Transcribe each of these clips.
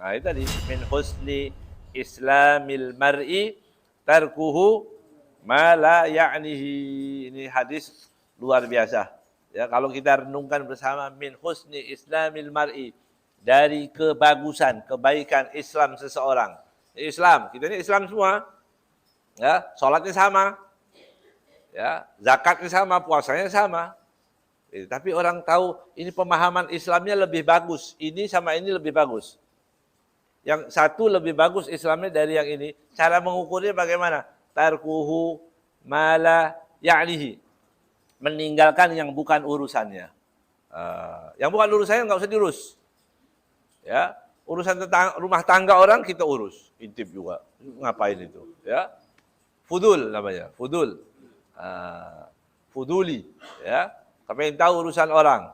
Nah, itu tadi min husni islamil mar'i tarkuhu ma la ya'nihi. Ini hadis luar biasa. Ya, kalau kita renungkan bersama min husni islamil mar'i, dari kebagusan, kebaikan Islam seseorang. Islam, kita ini Islam semua. Ya, salatnya sama. Ya, zakatnya sama, puasanya sama. Tapi orang tahu ini pemahaman Islamnya lebih bagus. Ini sama ini lebih bagus. Yang satu lebih bagus Islamnya dari yang ini. Cara mengukurnya bagaimana? Tarkuhu mala ya'nihi. Meninggalkan yang bukan urusannya. Yang bukan urusannya nggak usah diurus. Ya, urusan tentang rumah tangga orang kita urus. Intip juga. Ngapain itu? Ya, fudul namanya. Fudul. Fuduli. Ya. Pengen tahu urusan orang,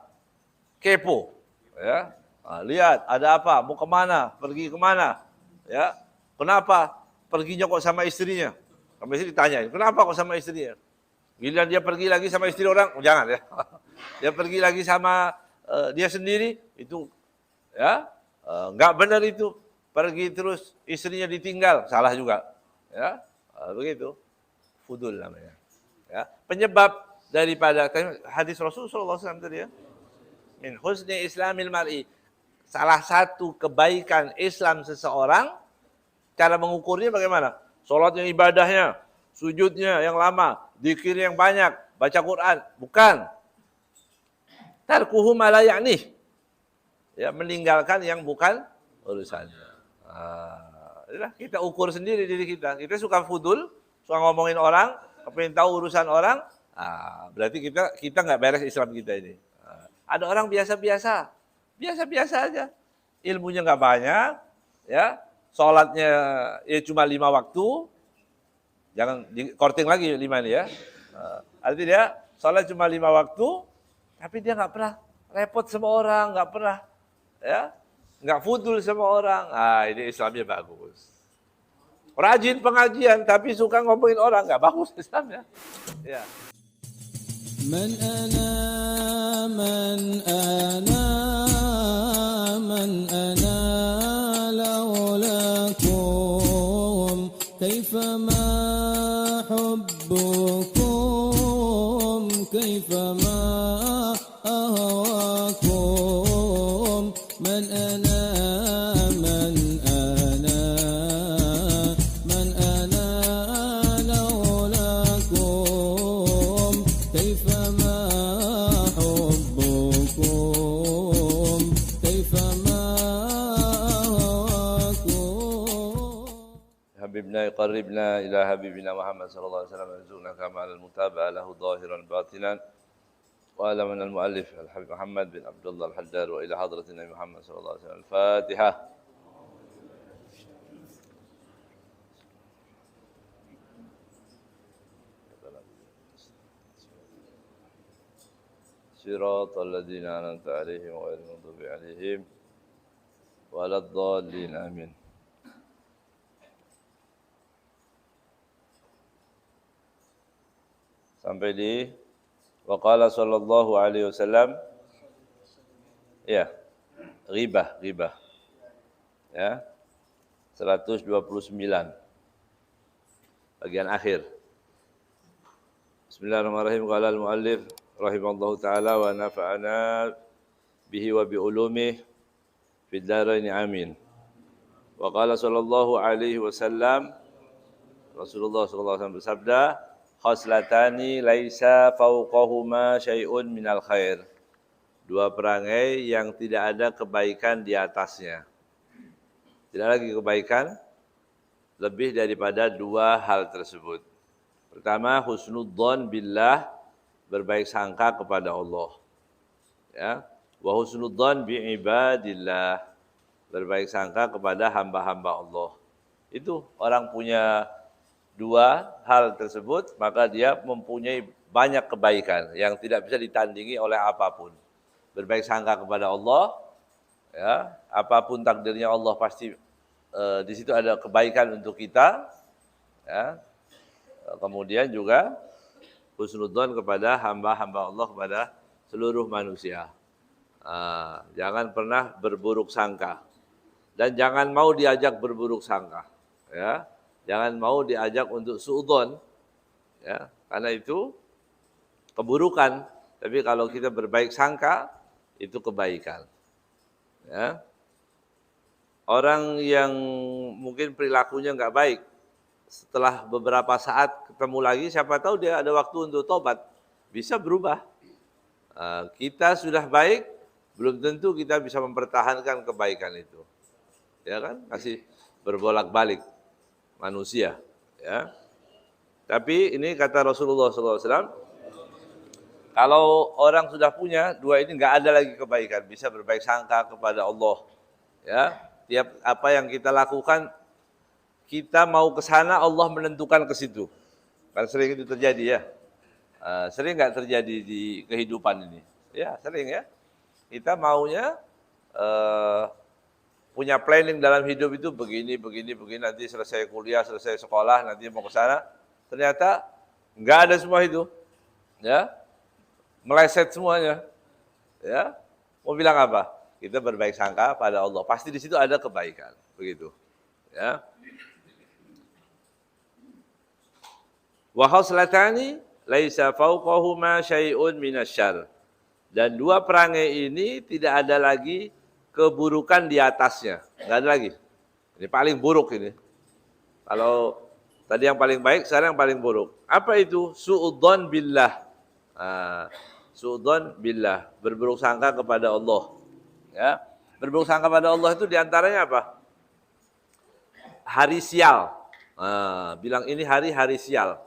kepo, ya, lihat ada apa, mau kemana, pergi kemana, ya, kenapa perginya kok sama istrinya, sama istri ditanya, kenapa kok sama istrinya, giliran dia pergi lagi sama istri orang, oh, jangan ya, dia pergi lagi sama dia sendiri, itu, ya, nggak benar itu, pergi terus istrinya ditinggal, salah juga, ya, begitu, fudul namanya, ya, penyebab daripada hadis Rasulullah SAW tadi ya, min husni islamil mar'i, salah satu kebaikan Islam seseorang, cara mengukurnya bagaimana? Salatnya, ibadahnya, sujudnya yang lama, zikir yang banyak, baca Quran, bukan. Tarkuhu ma la ya'nih, ya, meninggalkan yang bukan urusannya. Kita ukur sendiri diri kita. Kita suka fudul, suka ngomongin orang, pengen tahu urusan orang. Berarti kita nggak beres Islam kita ini. Ada orang biasa-biasa aja, ilmunya nggak banyak, ya, sholatnya ya cuma 5 waktu, jangan korting lagi 5 ini ya. Artinya dia sholat cuma 5 waktu, tapi dia nggak pernah repot sama orang, nggak pernah, ya, nggak fudul sama orang. Ini Islamnya bagus. Rajin pengajian, tapi suka ngomongin orang, nggak bagus Islamnya. Ya. من أنا من أنا من أنا لولاكم كيفما حبكم كيفما أهواكم من أنا من أنا من أنا لولاكم كيفما حبكم كيفما أهواكم حبيبنا يقربنا إلى حبيبنا محمد صلى الله عليه وسلم يرزقنا كمال المتابعة له ظاهرا باطنا. وآل من المؤلف الحبيب محمد بن عبد الله الحداد وإلى حضرة النبي محمد صلى الله عليه وسلم. الفاتحة. صراط الذين أنعمت عليهم غير المغضوب عليهم ولا الضالين آمين. Sampai di waqala sallallahu alaihi wasallam, ya, ghibah, ya, 129 bagian akhir. Bismillahirrahmanirrahim. Qala al-muallif rahimallahu taala wa nafa'ana bihi wa bi ulumih fid dharain amin. Wa qala sallallahu alaihi wasallam, Rasulullah sallallahu alaihi wasallam bersabda, khoslatani laisa fauqahuma syai'un minal khair. 2 perangai yang tidak ada kebaikan di atasnya. Tidak lagi kebaikan lebih daripada 2 hal tersebut. Pertama, husnudzon billah, berbaik sangka kepada Allah. Ya, wa husnudzon bi ibadillah, berbaik sangka kepada hamba-hamba Allah. Itu orang punya 2 hal tersebut, maka dia mempunyai banyak kebaikan yang tidak bisa ditandingi oleh apapun. Berbaik sangka kepada Allah, ya, apapun takdirnya Allah pasti di situ ada kebaikan untuk kita, ya. Kemudian juga husnudzon kepada hamba-hamba Allah, kepada seluruh manusia. Jangan pernah berburuk sangka. dan jangan mau diajak berburuk sangka. Ya, jangan mau diajak untuk suudzon. Ya, karena itu keburukan. Tapi kalau kita berbaik sangka, itu kebaikan. Ya. Orang yang mungkin perilakunya nggak baik, setelah beberapa saat ketemu lagi, siapa tahu dia ada waktu untuk tobat. Bisa berubah. Kita sudah baik, belum tentu kita bisa mempertahankan kebaikan itu. Ya kan? Masih berbolak-balik manusia. Ya. Tapi ini kata Rasulullah SAW, kalau orang sudah punya dua ini nggak ada lagi kebaikan, bisa berbaik sangka kepada Allah. Ya, tiap apa yang kita lakukan, kita mau ke sana, Allah menentukan ke situ. Kan sering itu terjadi ya. Sering nggak terjadi di kehidupan ini? Ya, sering ya. Kita maunya punya planning dalam hidup itu begini, nanti selesai kuliah, selesai sekolah, nanti mau ke sana. Ternyata nggak ada semua itu. Ya. Meleset semuanya. Ya. Mau bilang apa? Kita berbaik sangka pada Allah. Pasti di situ ada kebaikan. Begitu. Ya. Wa khaslatani laisa fawqahuma syai'un minasyarr. Dan dua perangai ini tidak ada lagi keburukan di atasnya. Enggak ada lagi. Ini paling buruk ini. Kalau tadi yang paling baik, sekarang yang paling buruk. Apa itu? Su'udzon billah. Su'udzon billah. Berburuk sangka kepada Allah. Ya. Berburuk sangka pada Allah itu diantaranya apa? Hari sial. Bilang ini hari sial.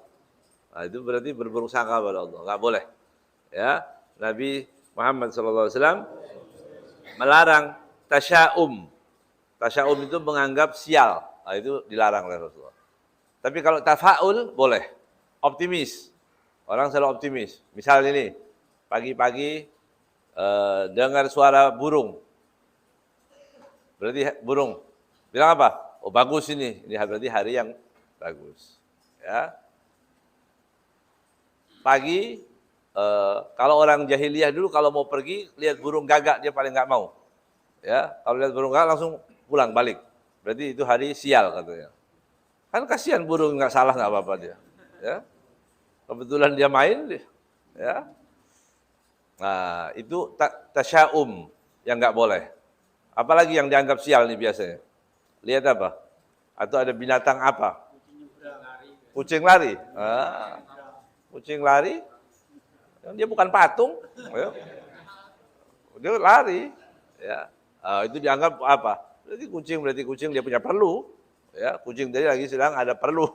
Itu berarti berburuk sangka kepada Allah. Enggak boleh. Ya. Nabi Muhammad SAW melarang tasya'um. Tasya'um itu menganggap sial. Itu dilarang oleh Rasulullah. Tapi kalau tafa'ul boleh. Optimis. Orang selalu optimis. Misal ini, pagi-pagi dengar suara burung. Berarti burung. Bilang apa? Oh bagus ini. Ini berarti hari yang bagus. Ya. Pagi, kalau orang jahiliyah dulu kalau mau pergi lihat burung gagak dia paling nggak mau. Ya, kalau lihat burung gagak langsung pulang balik. Berarti itu hari sial katanya. Kan kasihan burung nggak salah nggak apa-apa dia. Ya, kebetulan dia main, ya. Nah itu tasya'um yang nggak boleh. Apalagi yang dianggap sial nih biasanya. Lihat apa? Atau ada binatang apa? Kucing lari. Kucing lari. Dia bukan patung, ya. Dia lari, ya. Itu dianggap apa? Berarti kucing dia punya perlu, ya. Kucing tadi lagi sedang ada perlu,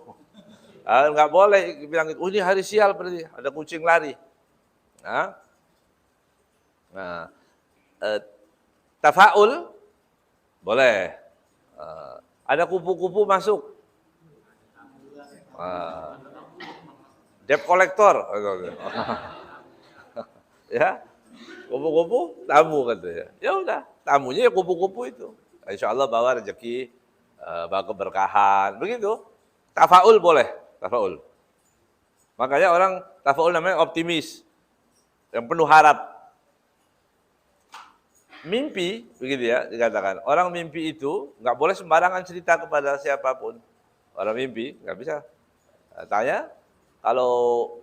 nggak boleh bilang oh ini hari sial berarti ada kucing lari. Tafaul boleh, ada kupu-kupu masuk, debt collector. Ya, kupu-kupu tamu katanya. Ya udah, tamunya ya kupu-kupu itu. Insya Allah bawa rezeki, bawa keberkahan, begitu. Tafaul boleh, tafaul. Makanya orang tafaul namanya optimis, yang penuh harap. Mimpi, begitu ya dikatakan. Orang mimpi itu nggak boleh sembarangan cerita kepada siapapun. Orang mimpi nggak bisa. Tanya, kalau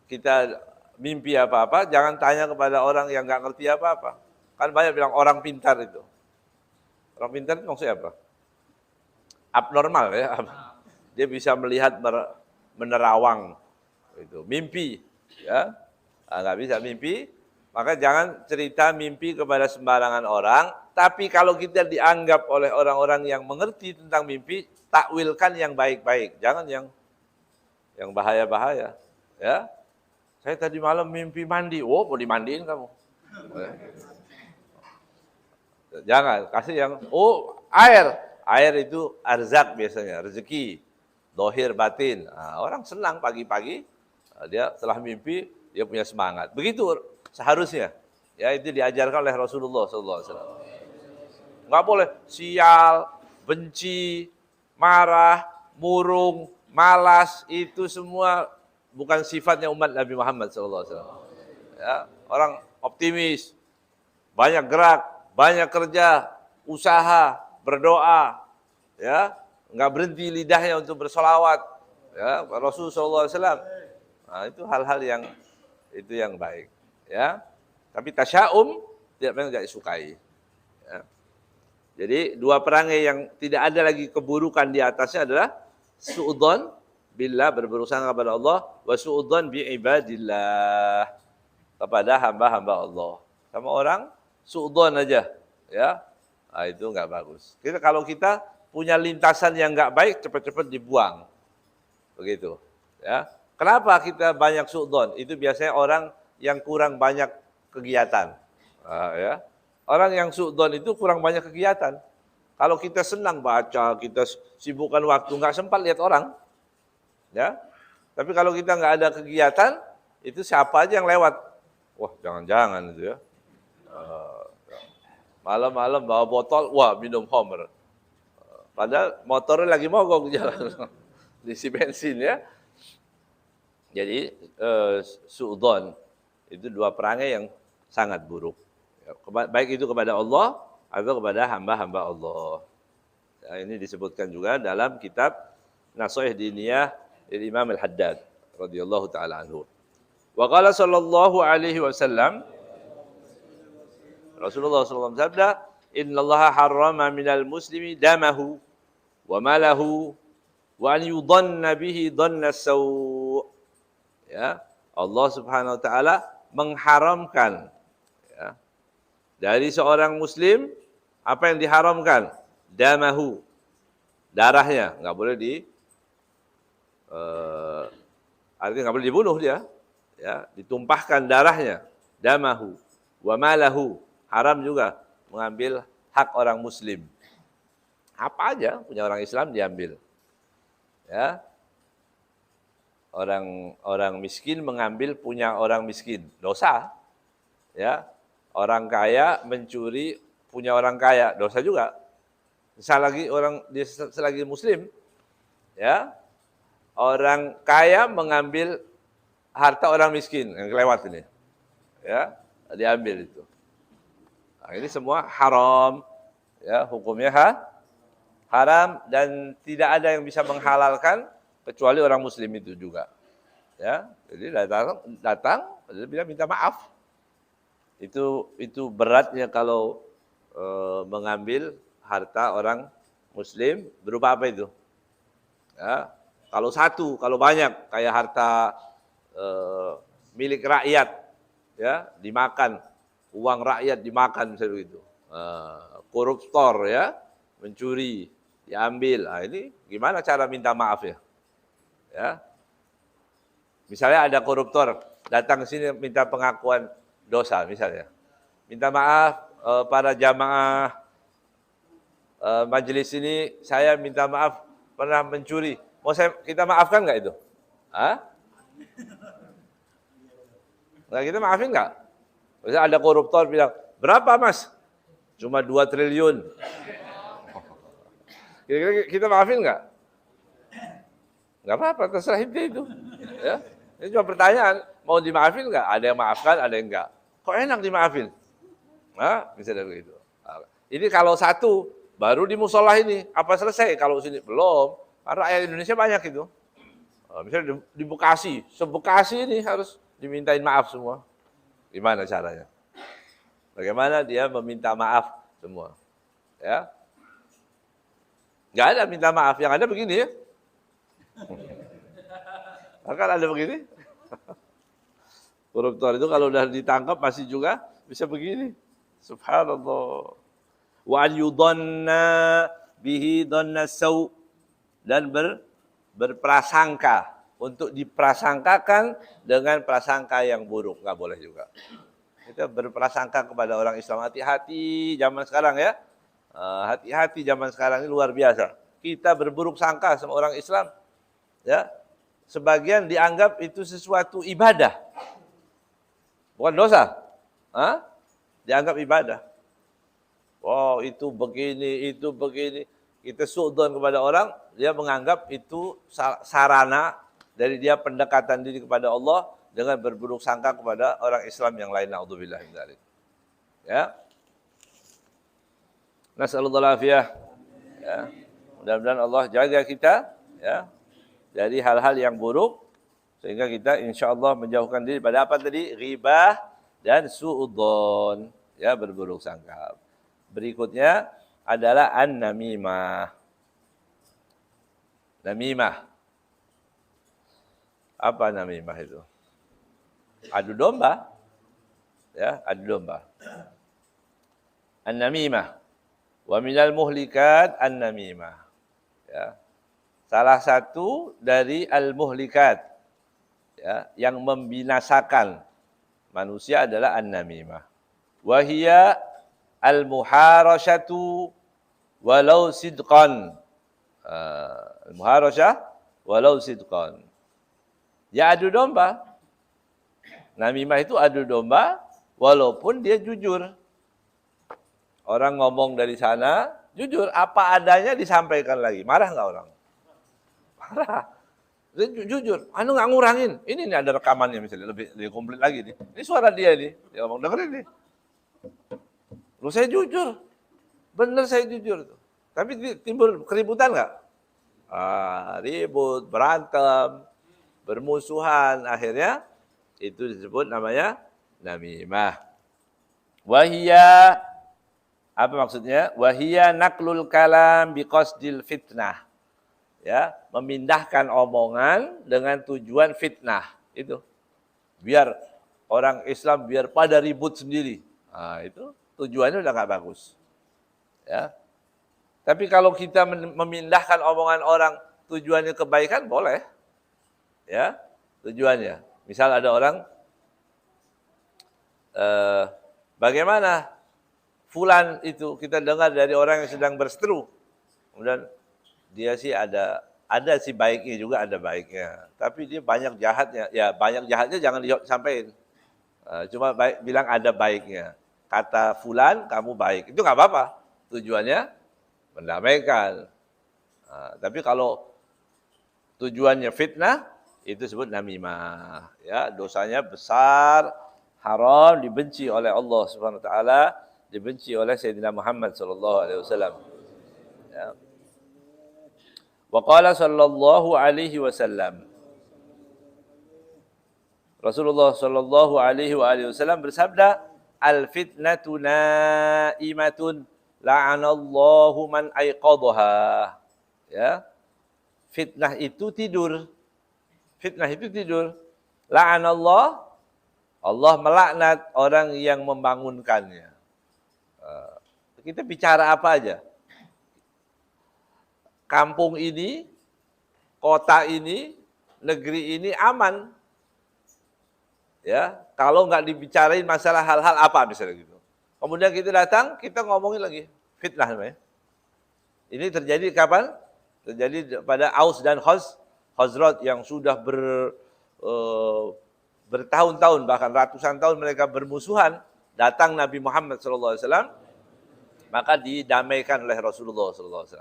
kita mimpi apa-apa, jangan tanya kepada orang yang nggak ngerti apa-apa. Kan banyak bilang orang pintar itu. Orang pintar itu maksudnya apa? Abnormal ya. Dia bisa melihat menerawang. Itu mimpi, ya. Nggak bisa mimpi, maka jangan cerita mimpi kepada sembarangan orang. Tapi kalau kita dianggap oleh orang-orang yang mengerti tentang mimpi, takwilkan yang baik-baik, jangan yang bahaya-bahaya, ya. Saya tadi malam mimpi mandi. Oh, mau dimandiin kamu. Jangan, kasih yang, oh air. Air itu arzak biasanya, rezeki. Dohir batin. Nah, orang senang pagi-pagi, dia setelah mimpi, dia punya semangat. Begitu seharusnya. Ya, itu diajarkan oleh Rasulullah SAW. Nggak boleh sial, benci, marah, murung, malas, itu semua bukan sifatnya umat Nabi Muhammad SAW. Ya, orang optimis, banyak gerak, banyak kerja, usaha, berdoa, ya, nggak berhenti lidahnya untuk bersolawat, ya, Rasulullah SAW. Nah, itu hal-hal yang baik, ya. Tapi tasya'um tidak disukai. Ya. Jadi dua perangai yang tidak ada lagi keburukan di atasnya adalah su'udzon billah, berburuk sangka kepada Allah, wa su'udzon bi ibadillah, kepada hamba-hamba Allah. Sama orang su'udzon aja, ya. Nah, itu enggak bagus. Kalau kita punya lintasan yang enggak baik, cepat-cepat dibuang. Begitu, ya. Kenapa kita banyak su'udzon? Itu biasanya orang yang kurang banyak kegiatan. Ya. Orang yang su'udzon itu kurang banyak kegiatan. Kalau kita senang baca, kita sibukkan waktu, nggak sempat lihat orang. Ya. Tapi kalau kita nggak ada kegiatan, itu siapa aja yang lewat. Wah, jangan-jangan itu ya. Malam-malam bawa botol, wah minum homer. Padahal motornya lagi mogok jalan. Diisi bensin ya. Jadi su'udzon itu dua perangai yang sangat buruk. Baik itu kepada Allah atau kepada hamba-hamba Allah. Nah, ini disebutkan juga dalam kitab Nasha'ih Diniyah Imam Al-Haddad radhiyallahu taala anhu. Wa qala sallallahu alaihi wasallam, Rasulullah SAW sabda, "Innallaha harrama minal muslimi damahu wa malahu wa an yudhanna bihi dhanna saw." Ya, Allah Subhanahu wa taala mengharamkan, ya, dari seorang muslim apa yang diharamkan? Damahu, darahnya, nggak boleh artinya nggak boleh dibunuh dia, ya, ditumpahkan darahnya. Damahu, wa malahu, haram juga mengambil hak orang muslim. Apa aja punya orang Islam diambil, ya. Orang miskin mengambil punya orang miskin, dosa, ya. Orang kaya mencuri punya orang kaya, dosa juga. Selagi muslim, ya. Orang kaya mengambil harta orang miskin yang kelewat ini, ya, diambil itu. Nah, ini semua haram, ya, hukumnya haram dan tidak ada yang bisa menghalalkan kecuali orang muslim itu juga, ya. Jadi datang bilang minta maaf. Itu beratnya kalau mengambil harta orang muslim. Berupa apa itu? Ya, kalau satu, kalau banyak kayak harta milik rakyat, ya, dimakan, uang rakyat dimakan misalnya begitu. Koruptor, ya, mencuri, diambil. Nah, ini gimana cara minta maaf ya? Ya. Misalnya ada koruptor datang ke sini minta pengakuan dosa misalnya. Minta maaf para jamaah majelis ini, saya minta maaf pernah mencuri. Mau kita maafkan nggak itu? Hah? Nah, kita maafin nggak? Misalnya ada koruptor bilang, berapa mas? Cuma 2 triliun. Kira-kira kita maafin nggak? Nggak apa-apa, terserah itu. Ya. Ini cuma pertanyaan, mau dimaafin nggak? Ada yang maafkan, ada yang nggak. Kok enak dimaafin? Nah, misalnya begitu. Ini kalau satu, baru di musola ini. Apa selesai? Kalau sini belum. Karena rakyat Indonesia banyak itu. Misalnya di Bekasi, se-Bekasi ini harus dimintain maaf semua. Gimana caranya? Bagaimana dia meminta maaf semua? Ya, nggak ada minta maaf. Yang ada begini ya. Akan ada begini. Koruptor itu kalau udah ditangkap masih juga bisa begini. Subhanallah. Wa an yudhanna bihi dhanna saw, dan berprasangka, untuk diprasangkakan dengan prasangka yang buruk, nggak boleh juga. Kita berprasangka kepada orang Islam, hati-hati zaman sekarang ya. Hati-hati zaman sekarang ini luar biasa. Kita berburuk sangka sama orang Islam, ya. Sebagian dianggap itu sesuatu ibadah. Bukan dosa. Dianggap ibadah. Wow, itu begini. Kita su'udzon kepada orang, dia menganggap itu sarana dari dia pendekatan diri kepada Allah dengan berburuk sangka kepada orang Islam yang lain. Na'udzubillah min dzalik. Ya. Nasallallahu alaihi. Ya. Mudah-mudahan Allah jaga kita ya dari hal-hal yang buruk sehingga kita insyaallah menjauhkan diri pada apa tadi? Ghibah dan suudzon, ya, berburuk sangka. Berikutnya adalah an-namimah. Namimah. Apa namimah itu? Adu domba. Ya, adu domba. An-namimah. Wa minal muhlikat an-namimah. Ya. Salah satu dari al-muhlikat, ya, yang membinasakan manusia adalah an-namimah. Wa hiya al-muharasyatu walau sidqan. Al-muharasyah walau sidqan. Ya adu domba. Namimah itu adu domba walaupun dia jujur. Orang ngomong dari sana, jujur, apa adanya disampaikan lagi. Marah nggak orang? Marah. Dia jujur, anu nggak ngurangin. Ini nih ada rekamannya misalnya, lebih komplit lagi nih. Ini suara dia nih. Dia ngomong, dengerin nih. Lu saya jujur. Bener saya jujur. Tapi timbul keributan nggak? Ribut, berantem, bermusuhan. Akhirnya itu disebut namanya namimah. Wahia, apa maksudnya? Wahia naklul kalam biqasdil fitnah. Ya, memindahkan omongan dengan tujuan fitnah. Itu. Biar orang Islam biar pada ribut sendiri. Nah, itu tujuannya udah nggak bagus. Ya. Tapi kalau kita memindahkan omongan orang tujuannya kebaikan, boleh. Ya, tujuannya. Misal ada orang, bagaimana fulan itu kita dengar dari orang yang sedang berseteru. Kemudian dia sih ada sih baiknya juga, ada baiknya. Tapi dia banyak jahatnya. Ya banyak jahatnya jangan disampaikan. Cuma bilang ada baiknya. Kata fulan kamu baik. Itu nggak apa-apa. Tujuannya mendamaikan. Tapi kalau tujuannya fitnah, itu disebut namimah. Ya, dosanya besar, haram, dibenci oleh Allah Subhanahu wa taala, dibenci oleh Sayyidina Muhammad sallallahu alaihi wasallam. Ya. Wa qala sallallahu alaihi wasallam. Rasulullah sallallahu alaihi wasallam bersabda, "Al-fitnatu na'imatun la'anallahu man aiqadhaha." Ya. Fitnah itu tidur. Fitnah itu tidur. La'anallah, Allah melaknat orang yang membangunkannya. Kita bicara apa aja. Kampung ini, kota ini, negeri ini aman. Ya, kalau nggak dibicarain masalah hal-hal apa misalnya gitu. Kemudian kita datang, kita ngomongin lagi. Fitnah namanya. Ini terjadi kapan? Terjadi pada Aus dan Khazraj yang sudah bertahun-tahun, bahkan ratusan tahun mereka bermusuhan. Datang Nabi Muhammad SAW, maka didamaikan oleh Rasulullah SAW.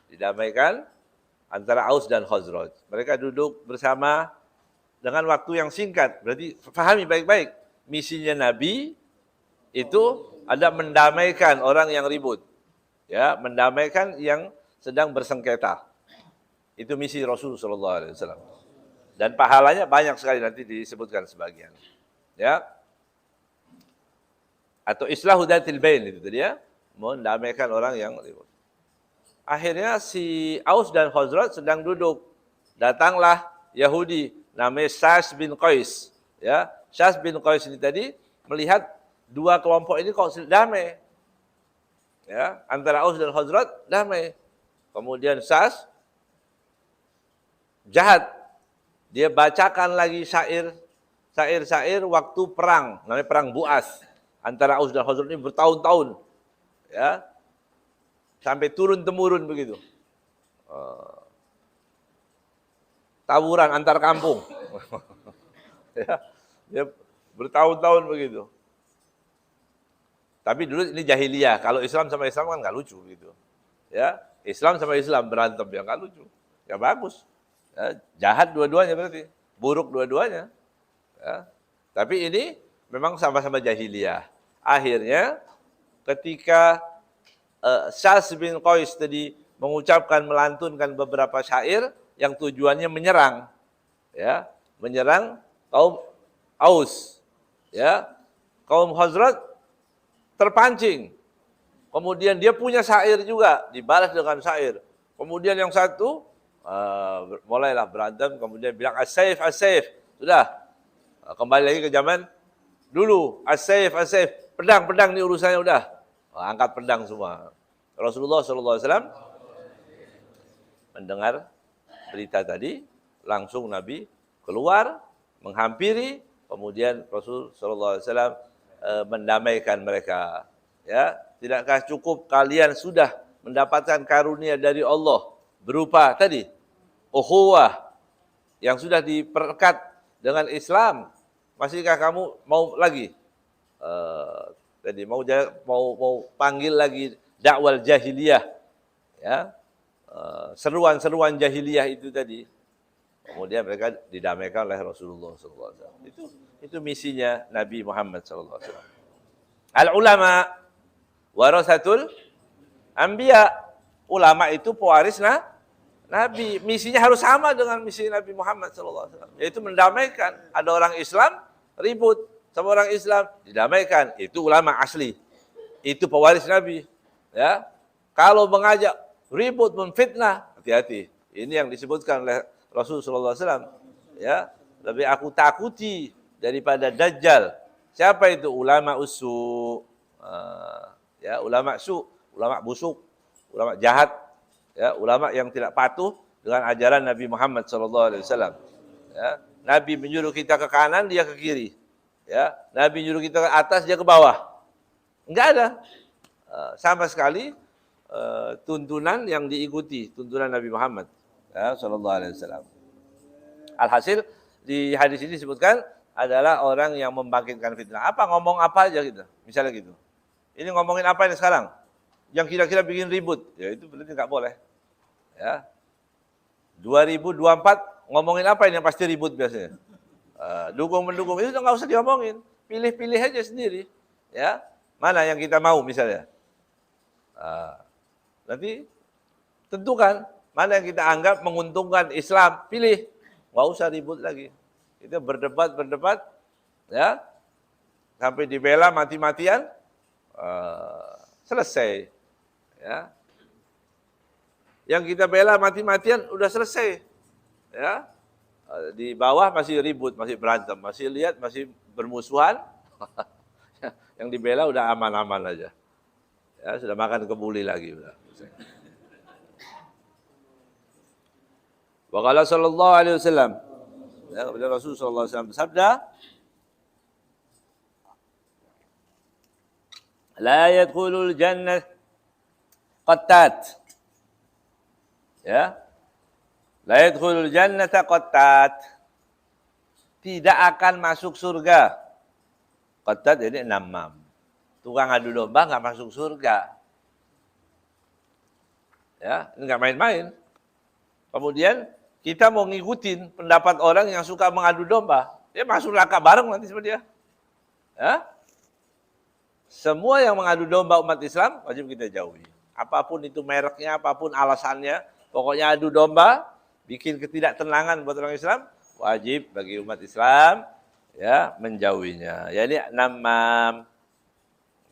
Didamaikan antara Aus dan Khazraj. Mereka duduk bersama dengan waktu yang singkat. Berarti pahami baik-baik. Misinya Nabi itu ada mendamaikan orang yang ribut. Ya, mendamaikan yang sedang bersengketa. Itu misi Rasulullah SAW. Dan pahalanya banyak sekali, nanti disebutkan sebagian. Ya. Atau islahu dzatil bain itu tadi ya. Mendamaikan orang yang ribut. Akhirnya si Aus dan Khazraj sedang duduk. Datanglah Yahudi namanya Syas bin Qais. Ya, Syas bin Qais ini tadi melihat dua kelompok ini kok damai. Ya, antara Aus dan Khazraj damai. Kemudian Syas jahat. Dia bacakan lagi syair waktu perang, namanya perang Bu'as. Antara Aus dan Khazraj ini bertahun-tahun. Ya. Sampai turun-temurun begitu. Tawuran antar kampung. Ya, dia bertahun-tahun begitu. Tapi dulu ini jahiliyah. Kalau Islam sama Islam kan nggak lucu gitu. Ya, Islam sama Islam berantem ya nggak lucu. Ya bagus. Ya, jahat dua-duanya berarti, buruk dua-duanya. Ya. Tapi ini memang sama-sama jahiliyah. Akhirnya ketika Syas bin Qais tadi mengucapkan, melantunkan beberapa syair yang tujuannya menyerang, ya, menyerang kaum Aus, ya, kaum Khazraj terpancing. Kemudian dia punya syair juga, dibalas dengan syair. Kemudian yang satu mulailah berantem, kemudian bilang as-saif, as-saif. Sudah, kembali lagi ke zaman dulu, as-saif, as-saif. Pedang, pedang ni urusannya udah. Angkat pedang semua. Rasulullah SAW mendengar berita tadi, langsung Nabi keluar, menghampiri, kemudian Rasul SAW mendamaikan mereka. Ya, tidakkah cukup kalian sudah mendapatkan karunia dari Allah berupa tadi ukhuwah yang sudah diperekat dengan Islam, masihkah kamu mau lagi tadi mau panggil lagi dakwal jahiliyah, ya, seruan-seruan jahiliyah itu tadi. Kemudian mereka didamaikan oleh Rasulullah SAW. Itu misinya Nabi Muhammad SAW. Al ulama warasatul anbiya. Ulama itu pewaris Nabi. Misinya harus sama dengan misi Nabi Muhammad SAW, yaitu mendamaikan. Ada orang Islam ribut sama orang Islam, didamaikan. Itu ulama asli. Itu pewaris Nabi. Ya, kalau mengajak ribut, memfitnah, hati-hati. Ini yang disebutkan oleh Rasulullah SAW. Ya, lebih aku takuti daripada Dajjal. Siapa itu? Ulama usu. Ya, ulama su, ulama busuk, ulama jahat. Ya, ulama yang tidak patuh dengan ajaran Nabi Muhammad SAW. Ya, Nabi menyuruh kita ke kanan, dia ke kiri. Ya, Nabi menyuruh kita ke atas, dia ke bawah. Enggak ada sama sekali tuntunan yang diikuti, tuntunan Nabi Muhammad SAW. Alhasil di hadis ini disebutkan adalah orang yang membangkitkan fitnah. Ngomong apa aja gitu, misalnya gitu. Ini ngomongin apa ini sekarang? Yang kira-kira bikin ribut, ya itu berarti nggak boleh. Ya, 2024 ngomongin apa ini yang pasti ribut biasanya. Dukung-mendukung itu nggak usah diomongin, pilih-pilih aja sendiri. Ya, mana yang kita mau misalnya. Nanti tentukan mana yang kita anggap menguntungkan Islam, pilih. Nggak usah ribut lagi. Kita berdebat, ya, sampai dibela mati-matian, selesai. Ya, yang kita bela mati-matian udah selesai. Ya, di bawah masih ribut, masih berantem, masih lihat, masih bermusuhan. Yang dibela udah aman-aman aja. Ya, sudah makan kebuli lagi udah. Wa qala sallallahu alaihi wasallam, ya, kemudian Rasul sallallahu alaihi wasallam bersabda, la yadkhulul jannah qattat. Ya. La yadkhulul jannata qattat. Tidak akan masuk surga. Qattat jadi namam. Tukang adu domba enggak masuk surga. Ya, enggak main-main. Kemudian kita mau ngikutin pendapat orang yang suka mengadu domba, dia masuk neraka bareng nanti sama dia. Ya? Semua yang mengadu domba umat Islam wajib kita jauhi. Apapun itu mereknya, apapun alasannya, pokoknya adu domba, bikin ketidaktenangan buat orang Islam, wajib bagi umat Islam ya menjauhinya. Ya, ini namam.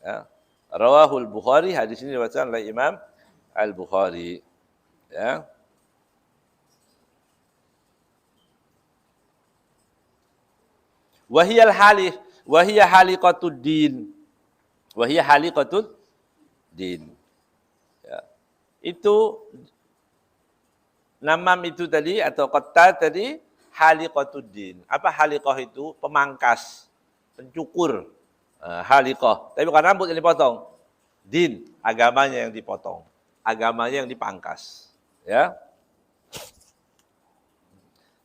Ya. Rawahul Bukhari, hadis ini diriwayatkan oleh Imam Al-Bukhari. Ya. Wahiyal halih, wahiyah haliqatud din. Wahiyah haliqatud din. Ya. Itu namam itu tadi atau qattat tadi haliqatud din. Apa haliqah itu? Pemangkas, pencukur. Haliqah. Tapi bukan rambut yang dipotong. Din, agamanya yang dipotong. Agamanya yang dipangkas. Ya.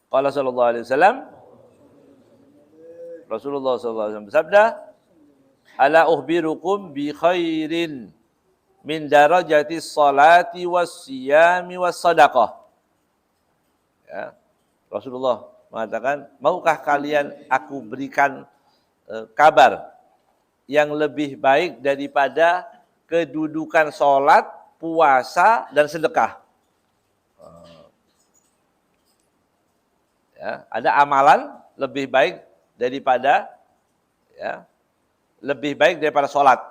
Qala sallallahu alaihi wasallam, Rasulullah SAW bersabda, ala uhbirukum bi khairin min darajati salati was siyami was sadaqah. Ya. Rasulullah mengatakan, maukah kalian aku berikan kabar yang lebih baik daripada kedudukan sholat, puasa, dan sedekah. Ya, ada amalan lebih baik daripada sholat.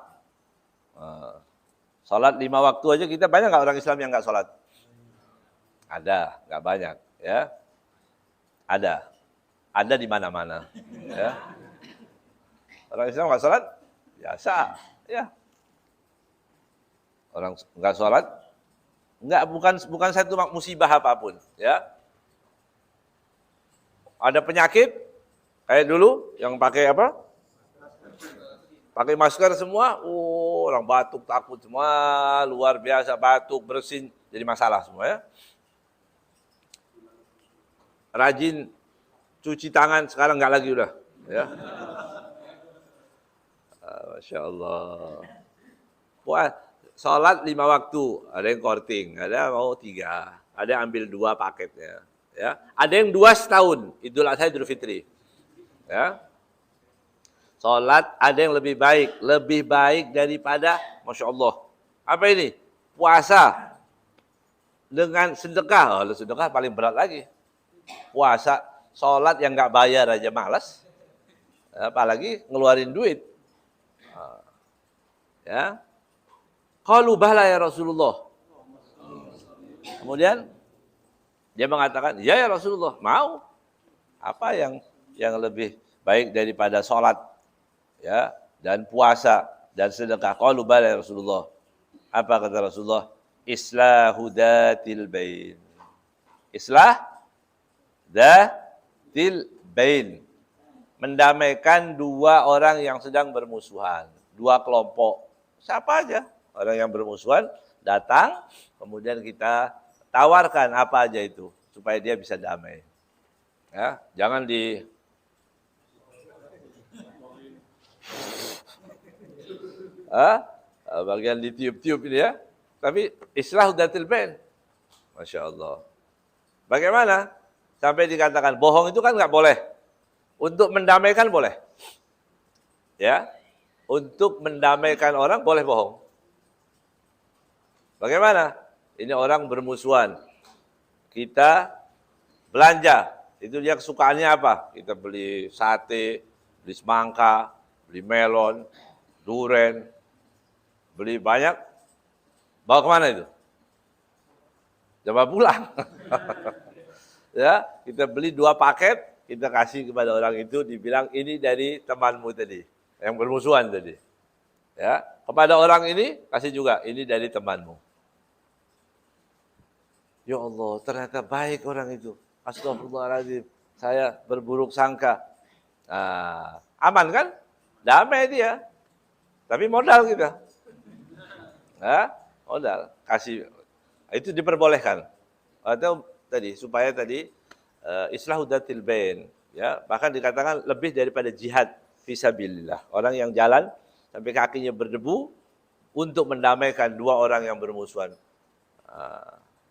Sholat 5 waktu aja kita banyak nggak orang Islam yang nggak sholat? Ada, nggak banyak, ya. Ada di mana-mana. Ya. Orang Islam nggak sholat, biasa, ya. Orang nggak sholat, bukan satu musibah apapun, ya. Ada penyakit, kayak dulu yang pakai apa? Pakai masker semua, orang batuk takut semua, luar biasa batuk, bersin, jadi masalah semua ya. Rajin cuci tangan sekarang nggak lagi udah, ya. Masya Allah. Sholat 5 waktu, ada yang korting, ada mau 3, ada yang ambil 2 paketnya, ya. Ada yang 2 setahun, Idul Adha, Idul Fitri, ya. Sholat ada yang lebih baik daripada, Masya Allah. Apa ini? Puasa dengan sedekah. Sedekah paling berat lagi. Puasa, sholat yang nggak bayar aja malas, apalagi ngeluarin duit. Ya, qalu bala ya Rasulullah. Kemudian dia mengatakan, ya Rasulullah, mau. Apa yang lebih baik daripada sholat, ya, dan puasa dan sedekah? Qalu bala ya Rasulullah. Apa kata Rasulullah? Islahu datil bain. Islah datil bain. Mendamaikan 2 orang yang sedang bermusuhan, 2 kelompok. Siapa aja orang yang bermusuhan datang, kemudian kita tawarkan apa aja itu supaya dia bisa damai. Ya, jangan bagian ditiup-tiup ini ya. Tapi islah datil bain. Masya Allah. Bagaimana? Sampai dikatakan bohong itu kan nggak boleh. Untuk mendamaikan boleh. Ya. Untuk mendamaikan orang boleh bohong. Bagaimana? Ini orang bermusuhan. Kita belanja. Itu dia kesukaannya apa? Kita beli sate, beli semangka, beli melon, duren, beli banyak. Bawa kemana itu? Coba pulang. Ya, kita beli 2 paket, kita kasih kepada orang itu, dibilang ini dari temanmu tadi, yang bermusuhan tadi. Ya, kepada orang ini kasih juga, ini dari temanmu. Ya Allah, ternyata baik orang itu. Astagfirullahaladzim, saya berburuk sangka. Nah, aman kan? Damai dia. Tapi modal kita. Nah, modal. Kasih. Itu diperbolehkan. Atau tadi, supaya tadi, islahu datil bain. Ya, bahkan dikatakan lebih daripada jihad fisabilillah. Orang yang jalan sampai kakinya berdebu untuk mendamaikan 2 orang yang bermusuhan.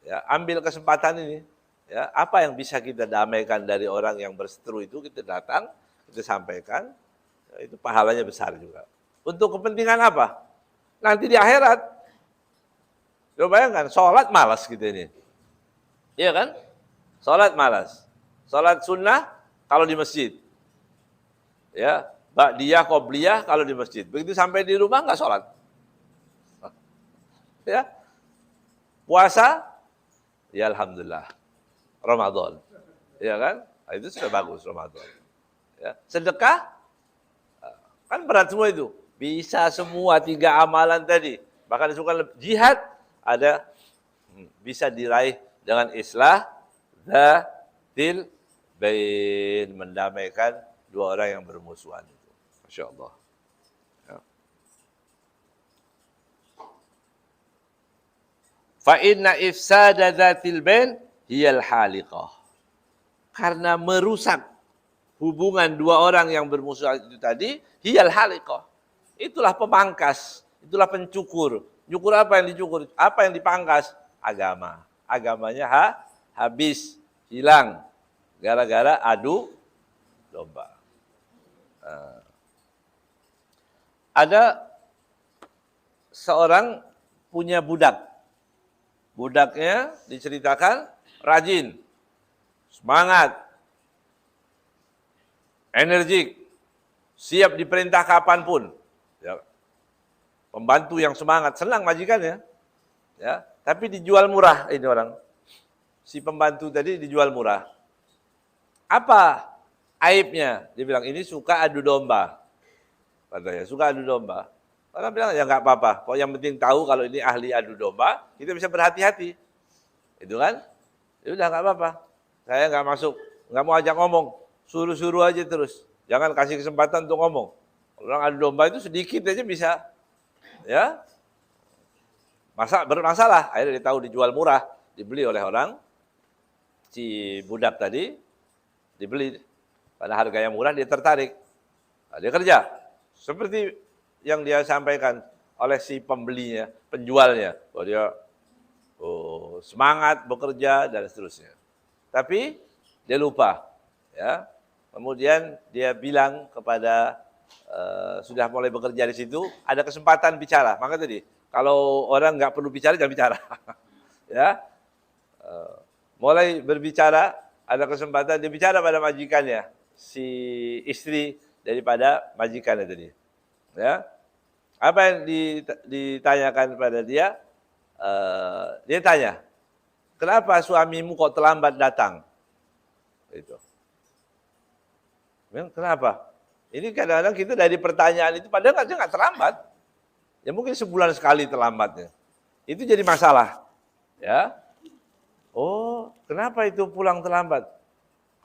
Ya, ambil kesempatan ini. Ya, apa yang bisa kita damaikan dari orang yang berseteru itu, kita datang, kita sampaikan, ya, itu pahalanya besar juga. Untuk kepentingan apa? Nanti di akhirat. Coba bayangkan, sholat malas gitu ini. Iya kan? Sholat malas. Sholat sunnah kalau di masjid. Ya, ba'diyah, qobliyah kalau di masjid. Begitu sampai di rumah nggak sholat. Ya, puasa, ya alhamdulillah. Ramadan. Ya kan? Nah, itu sudah bagus Ramadan. Ya. Sedekah, kan berat semua itu. Bisa semua 3 amalan tadi. Bahkan disebutkan jihad, ada bisa diraih dengan islah dzatil bain, mendamaikan 2 orang yang bermusuhan itu. Masya Allah. Ya. Fa inna ifsada dzatil bain hiyal haliqah. Karena merusak hubungan 2 orang yang bermusuhan itu tadi, hiyal haliqah. Itulah pemangkas, itulah pencukur. Nyukur apa yang dicukur? Apa yang dipangkas? Agama. Agamanya habis, hilang. Gara-gara adu domba. Ada seorang punya budak. Budaknya diceritakan rajin, semangat, energik, siap diperintah kapanpun. Ya. Pembantu yang semangat, senang majikannya. Ya. Tapi dijual murah ini orang. Si pembantu tadi dijual murah. Apa aibnya? Dia bilang, ini suka adu domba. Katanya, suka adu domba. Orang bilang, ya nggak apa-apa. Pokoknya yang penting tahu kalau ini ahli adu domba, kita bisa berhati-hati. Itu kan? Ya udah nggak apa-apa. Saya nggak masuk, nggak mau ajak ngomong. Suruh-suruh aja terus. Jangan kasih kesempatan untuk ngomong. Orang adu domba itu sedikit aja bisa. Ya, bermasalah. Akhirnya dia tahu dijual murah, dibeli oleh orang. Si budak tadi dibeli pada harga yang murah, dia tertarik. Nah, dia kerja. Seperti yang dia sampaikan oleh si pembelinya, penjualnya, bahwa dia semangat bekerja dan seterusnya. Tapi dia lupa, ya. Kemudian dia bilang kepada sudah mulai bekerja di situ, ada kesempatan bicara. Maka tadi, kalau orang nggak perlu bicara, jangan bicara. Ya, mulai berbicara, ada kesempatan dia bicara pada majikannya, si istri daripada majikannya tadi. Ya, apa yang ditanyakan pada dia? Dia tanya, kenapa suamimu kok terlambat datang? Itu. Kenapa? Ini kadang-kadang kita dari pertanyaan itu, padahal dia nggak terlambat. Ya mungkin sebulan sekali terlambatnya. Itu jadi masalah. Ya. Oh, kenapa itu pulang terlambat?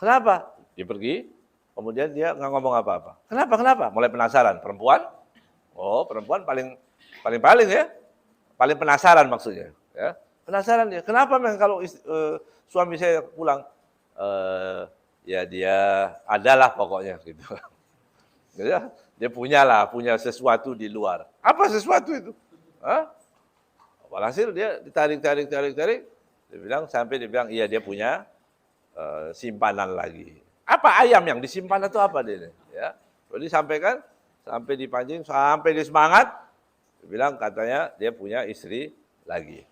Kenapa? Dia pergi, kemudian dia nggak ngomong apa-apa. Kenapa? Mulai penasaran. Perempuan? Oh, perempuan paling ya. Paling penasaran maksudnya. Ya. Penasaran dia. Kenapa kalau suami saya pulang? Ya dia adalah pokoknya gitu. Ya, dia punya sesuatu di luar. Apa sesuatu itu? Hah? Walhasil dia ditarik. Dia bilang, iya dia punya simpanan lagi. Apa ayam yang disimpan atau apa dia? Ya, jadi sampaikan, sampai dipancing, sampai dia semangat. Dia bilang katanya dia punya istri lagi,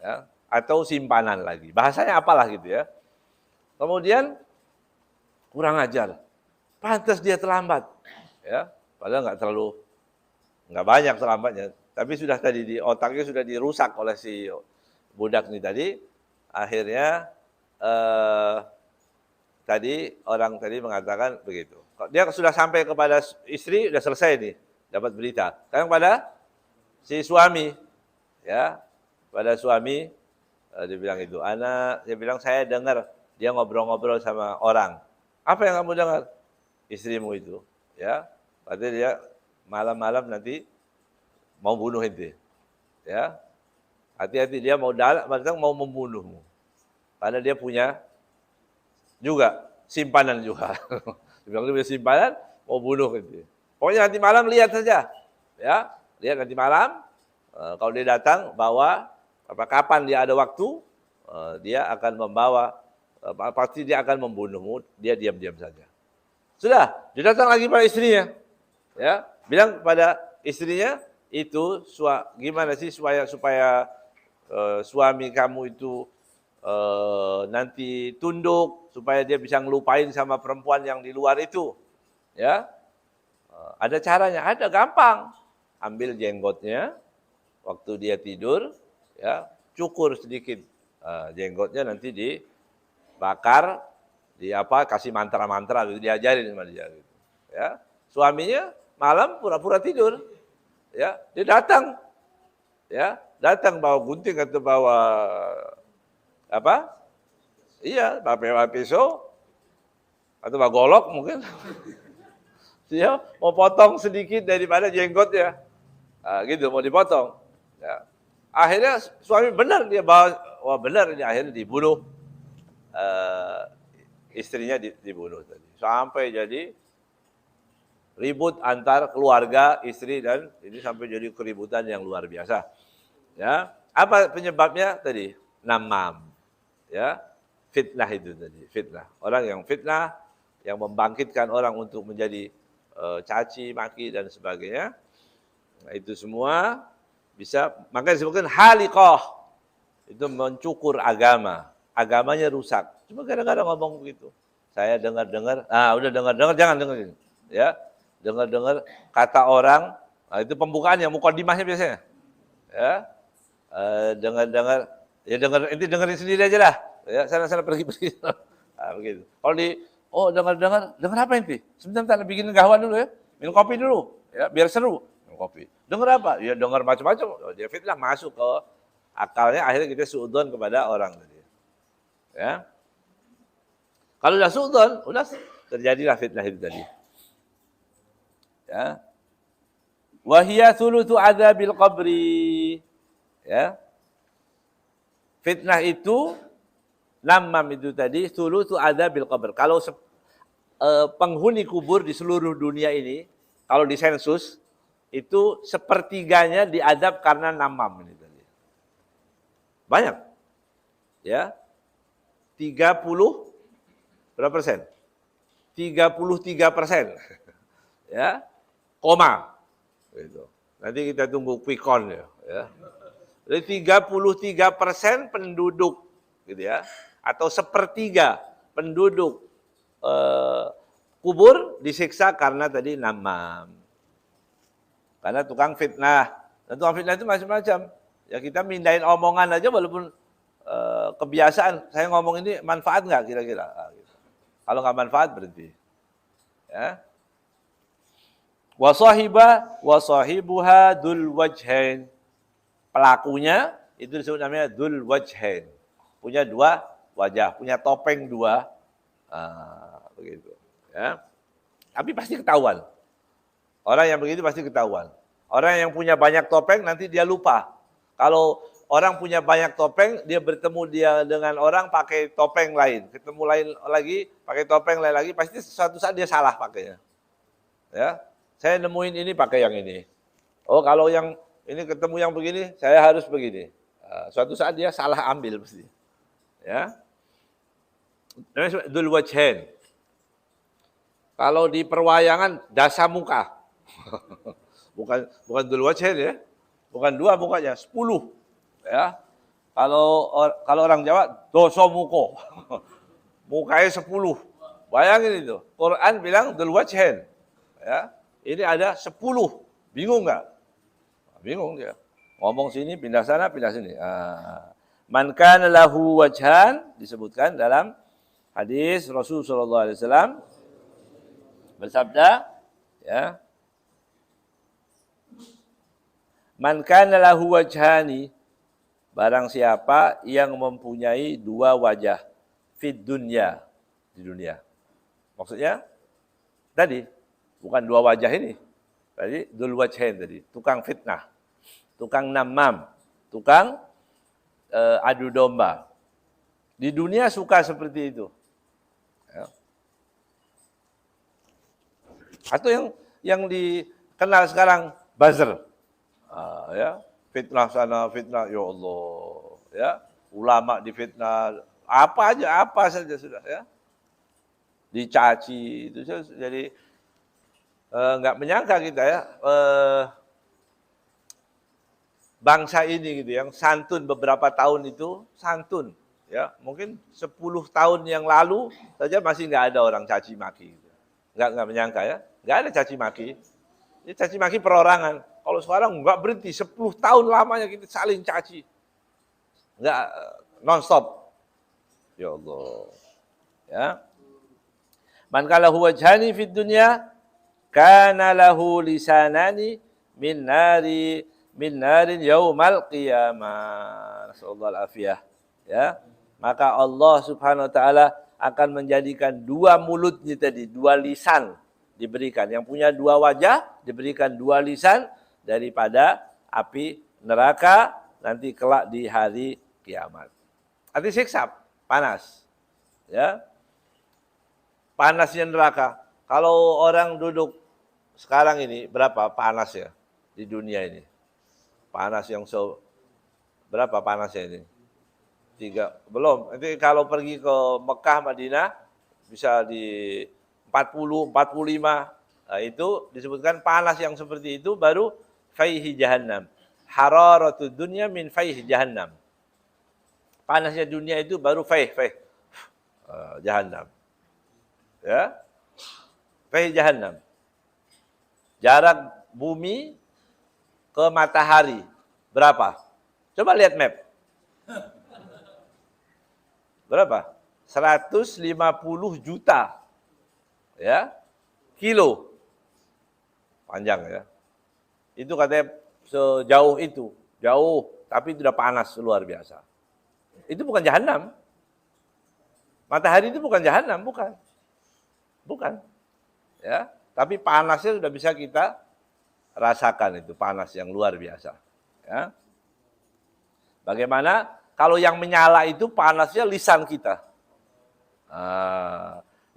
ya, atau simpanan lagi. Bahasanya apalah gitu ya. Kemudian kurang ajar, pantas dia terlambat, ya, padahal nggak banyak terlambatnya. Tapi sudah tadi di otaknya sudah dirusak oleh si budak ini tadi. Akhirnya tadi orang tadi mengatakan begitu. Dia sudah sampai kepada istri, sudah selesai nih, dapat berita. Sekarang pada si suami, ya, pada suami dia bilang itu, dia bilang saya dengar dia ngobrol-ngobrol sama orang. Apa yang kamu dengar? Istrimu itu, ya, katanya dia malam-malam nanti mau bunuh ente, ya, hati-hati dia mau membunuhmu, karena dia punya juga simpanan juga. Dia bilang dia punya simpanan mau bunuh ente. Pokoknya nanti malam lihat saja, ya, lihat nanti malam. Kalau dia datang bawa kapan dia ada waktu, dia akan membawa, pasti dia akan membunuhmu. Dia diam-diam saja. Sudah, dia datang lagi pada istrinya, ya, bilang pada istrinya itu gimana sih supaya suami kamu itu nanti tunduk, supaya dia bisa ngelupain sama perempuan yang di luar itu, ya. Ada caranya, ada, gampang. Ambil jenggotnya waktu dia tidur, ya, cukur sedikit jenggotnya, nanti dibakar, kasih mantra-mantra gitu, diajarin sama dia gitu. Ya. Suaminya malam pura-pura tidur. Ya, dia datang. Ya, datang bawa gunting atau bawa apa? Iya, bawa pisau atau bawa golok mungkin. Dia mau potong sedikit daripada jenggotnya. Nah, gitu mau dipotong. Ya. Akhirnya suami benar, dia bawa, wah benar ini, akhirnya dibunuh. Istrinya dibunuh tadi. Sampai jadi ribut antar keluarga, istri, dan ini sampai jadi keributan yang luar biasa. Ya, apa penyebabnya tadi? Namam. Ya, fitnah itu tadi, fitnah. Orang yang fitnah, yang membangkitkan orang untuk menjadi caci, maki, dan sebagainya. Nah, itu semua Bisa, makanya disebutkan haliqah. Itu mencukur agama. Agamanya rusak. Cuma kadang-kadang ngomong begitu. Saya dengar-dengar, udah dengar-dengar, jangan dengerin. Ya, dengar-dengar kata orang, itu pembukaannya, mukadimahnya biasanya. Ya, dengar-dengar, ya dengerin sendiri aja lah. Ya, sana-sana pergi-pergi. Begitu. Kalau dengar-dengar, dengar apa inti? Sebentar, bikin gahawan dulu ya. Minum kopi dulu, ya, biar seru. Minum kopi. Dengar apa? Ya dengar macam-macam. Dia fitnah masuk ke akalnya, akhirnya kita suudzon kepada orang tadi. Ya. Kalau udah suudzon, udah terjadilah fitnah itu tadi. Ya. Wa hiya thulutsu adzabil qabri. Ya. Fitnah itu namam itu tadi thulutsu adzabil qabr. Kalau penghuni kubur di seluruh dunia ini, kalau disensus itu sepertiganya diadab karena namam ini tadi. Banyak. Ya. 30 berapa persen? 33%. Ya. Koma. Gitu. Nanti kita tunggu quick-count ya. Jadi 33% penduduk gitu ya, atau sepertiga penduduk kubur disiksa karena tadi namam. Karena tukang fitnah. Dan tukang fitnah itu macam-macam. Ya kita mindahin omongan aja walaupun kebiasaan. Saya ngomong ini manfaat nggak kira-kira? Gitu. Kalau nggak manfaat berhenti. Ya. Wa sahibuha dzul wajhain. Pelakunya itu disebut namanya dzul wajhain. Punya dua wajah, punya topeng dua. Begitu. Ya. Tapi pasti ketahuan. Orang yang begitu pasti ketahuan. Orang yang punya banyak topeng nanti dia lupa. Kalau orang punya banyak topeng, dia bertemu dengan orang pakai topeng lain. Ketemu lain lagi, pakai topeng lain lagi, pasti suatu saat dia salah pakainya. Ya. Saya nemuin ini pakai yang ini. Oh, kalau yang ini ketemu yang begini, saya harus begini. Suatu saat dia salah ambil pasti. Ya. Namanya dzul wajhain. Kalau di perwayangan dasa muka. bukan dzul wajhain ya. Bukan dua mukanya, 10. Ya. Kalau orang Jawa dosa muko. Mukanya 10. Bayangin itu. Quran bilang dzul wajhain. Ya. Ini ada 10. Bingung nggak? Bingung dia. Ngomong sini, pindah sana, pindah sini. Man kana lahu wajhan disebutkan dalam hadis Rasulullah sallallahu alaihi wasallam bersabda, ya. Man kana lahu wajhani, barang siapa yang mempunyai dua wajah fid dunya, di dunia. Maksudnya tadi bukan dua wajah ini. Tadi dzul wajhain tadi, tukang fitnah, tukang namam, tukang adu domba. Di dunia suka seperti itu. Ya. Atau yang dikenal sekarang buzzer. Ya, fitnah sana, fitnah ya Allah, ya. Ulama difitnah, apa saja sudah ya. Dicaci itu jadi nggak menyangka kita ya, bangsa ini gitu yang santun beberapa tahun itu santun ya, mungkin 10 tahun yang lalu saja masih nggak ada orang caci maki gitu. Nggak menyangka ya, nggak ada caci maki. Ini caci maki perorangan. Kalau sekarang nggak berhenti, 10 tahun lamanya kita saling caci, nggak non-stop. Ya Allah, ya. Man kana lahu wajhani fid dunya kana lahu lisanani min narin yaumal qiyamah. Nasallallahu alafiyah. Ya. Maka Allah Subhanahu wa taala akan menjadikan dua mulutnya tadi, dua lisan diberikan. Yang punya dua wajah diberikan dua lisan daripada api neraka nanti kelak di hari kiamat. Arti siksa, panas. Ya. Panasnya neraka. Kalau orang duduk sekarang ini berapa panas ya di dunia ini? Panas yang berapa panasnya ini? 3 belum. Nanti kalau pergi ke Mekah, Madinah bisa di 40, 45. Nah, itu disebutkan panas yang seperti itu baru faihi jahannam. hararatud dunya min faih jahannam. Panasnya dunia itu baru faih jahannam. Ya. Faih jahannam. Jarak bumi ke matahari berapa? Coba lihat map. Berapa? 150 juta. Ya. Kilo. Panjang ya. Itu katanya sejauh itu. Jauh, tapi itu udah panas luar biasa. Itu bukan jahanam. Matahari itu bukan jahanam, bukan. Bukan. Ya, tapi panasnya sudah bisa kita rasakan, itu panas yang luar biasa. Ya. Bagaimana kalau yang menyala itu panasnya lisan kita.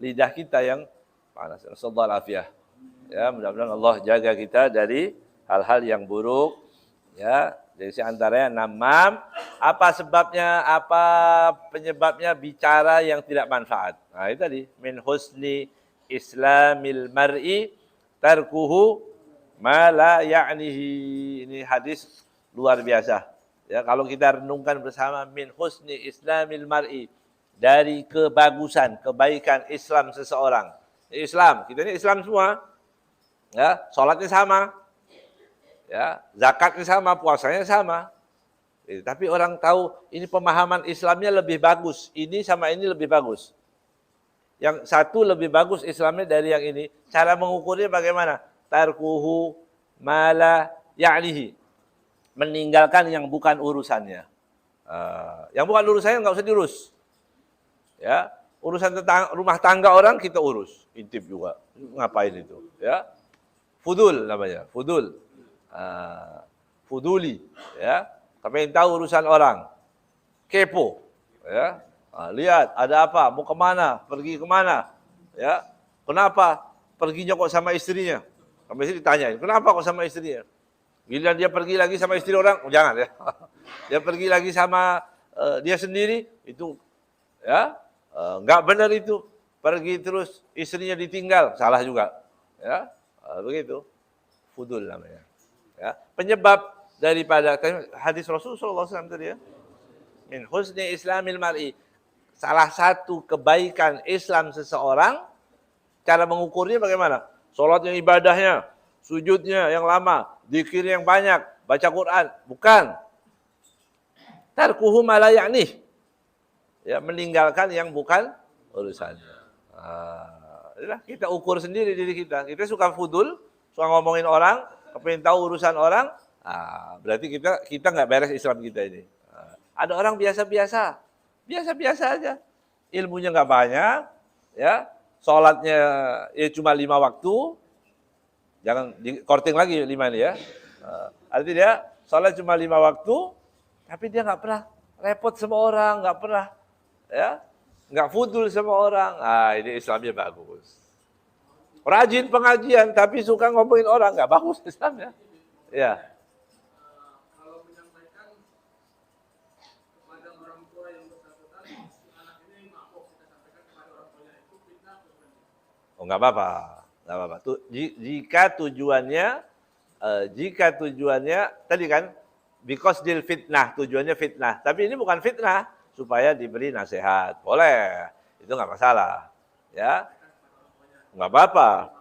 Lidah kita yang panas. Sallallahu alaihi. Ya, mudah-mudahan Allah jaga kita dari hal-hal yang buruk. Ya, jadi antaranya namam. Apa sebabnya? Apa penyebabnya? Bicara yang tidak manfaat. Nah, itu tadi. Min husni islamil mar'i tarkuhu ma la ya'nihi. Ini hadis luar biasa. Ya, kalau kita renungkan bersama, min husni islamil mar'i, dari kebagusan, kebaikan Islam seseorang. Islam, kita ini Islam semua. Ya, sholatnya sama. Ya, zakatnya sama, puasanya sama. Tapi orang tahu ini pemahaman Islamnya lebih bagus. Ini sama ini lebih bagus. Yang satu lebih bagus Islamnya dari yang ini. Cara mengukurnya bagaimana? Tarkuhu mala ya'nihi. Meninggalkan yang bukan urusannya. Yang bukan urusannya nggak usah diurus. Ya, urusan tentang rumah tangga orang kita urus. Intip juga. Ngapain itu? Ya. Fudul namanya, fudul. Fuduli, ya. Pengen tahu urusan orang. Kepo, ya. Lihat ada apa, mau kemana, pergi kemana, ya. Kenapa perginya kok sama istrinya? Sampai istri ditanyain, kenapa kok sama istrinya? Giliran dia pergi lagi sama istri orang, jangan ya. Dia pergi lagi sama dia sendiri, itu ya nggak benar itu. Pergi terus istrinya ditinggal, salah juga, ya. Begitu, fudul namanya. Ya, penyebab daripada hadis Rasulullah SAW tadi ya. Min husni islamil mar'i. Salah satu kebaikan Islam seseorang, cara mengukurnya bagaimana? Salatnya, ibadahnya, sujudnya yang lama, zikir yang banyak, baca Quran. Bukan. Tarkuhu ma la ya'nih. Ya, meninggalkan yang bukan urusannya. Kita ukur sendiri diri kita. Kita suka fudul, suka ngomongin orang, pengen tahu urusan orang, berarti kita nggak beres Islam kita ini. Ada orang biasa-biasa aja, ilmunya nggak banyak, ya, sholatnya ya cuma 5 waktu, jangan korting lagi 5 ini ya. Artinya dia sholat cuma 5 waktu, tapi dia nggak pernah repot sama orang, nggak pernah, ya. Nggak fudul sama orang, ini Islamnya bagus. Rajin pengajian, tapi suka ngomongin orang, nggak bagus Islamnya. Ya. Kalau menyampaikan kepada orang tua yang bersangkutan, anak ini mabuk, kita sampaikan kepada orang tuanya, itu fitnah atau bukan? Oh, nggak apa-apa, nggak apa-apa. Jika tujuannya tadi kan, because deal fitnah, tujuannya fitnah. Tapi ini bukan fitnah, supaya diberi nasihat, boleh, itu nggak masalah, ya, nggak apa-apa.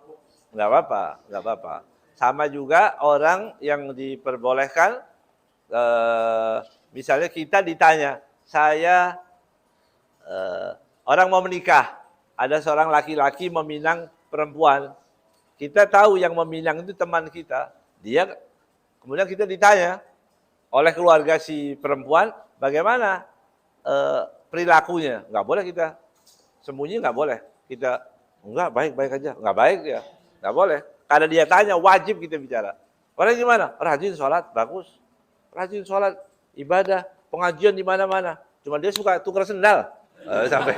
Sama juga orang yang diperbolehkan, misalnya kita ditanya, orang mau menikah, ada seorang laki-laki meminang perempuan, kita tahu yang meminang itu teman kita, kemudian kita ditanya oleh keluarga si perempuan, bagaimana perilakunya? Nggak boleh kita sembunyi, nggak boleh. Kita enggak, baik-baik aja. Nggak baik ya, nggak boleh. Karena dia tanya, wajib kita bicara. Orang gimana? Rajin sholat, bagus. Rajin sholat, ibadah, pengajian di mana-mana. Cuma dia suka tukar sendal. Sampai.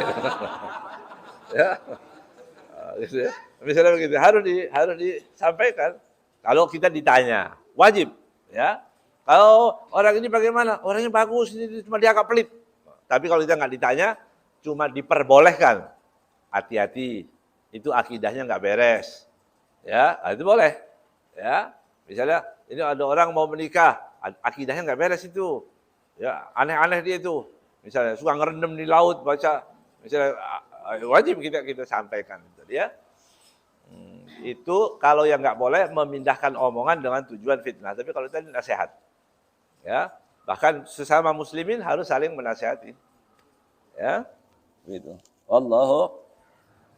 Ya. Gitu ya. Misalnya begitu, harus disampaikan. Kalau kita ditanya, wajib. Ya. Kalau orang ini bagaimana? Orangnya bagus, ini cuma dia agak pelit. Tapi kalau kita nggak ditanya, cuma diperbolehkan. Hati-hati, itu akidahnya nggak beres. Ya, itu boleh. Ya, misalnya ini ada orang mau menikah, akidahnya nggak beres itu. Ya, aneh-aneh dia itu. Misalnya suka ngerendam di laut baca, misalnya wajib kita sampaikan itu ya. Itu kalau yang nggak boleh memindahkan omongan dengan tujuan fitnah. Tapi kalau tadi nasihat, ya bahkan sesama muslimin harus saling menasihati, ya. Gitu. Wallahu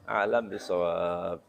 a'lam bishawab.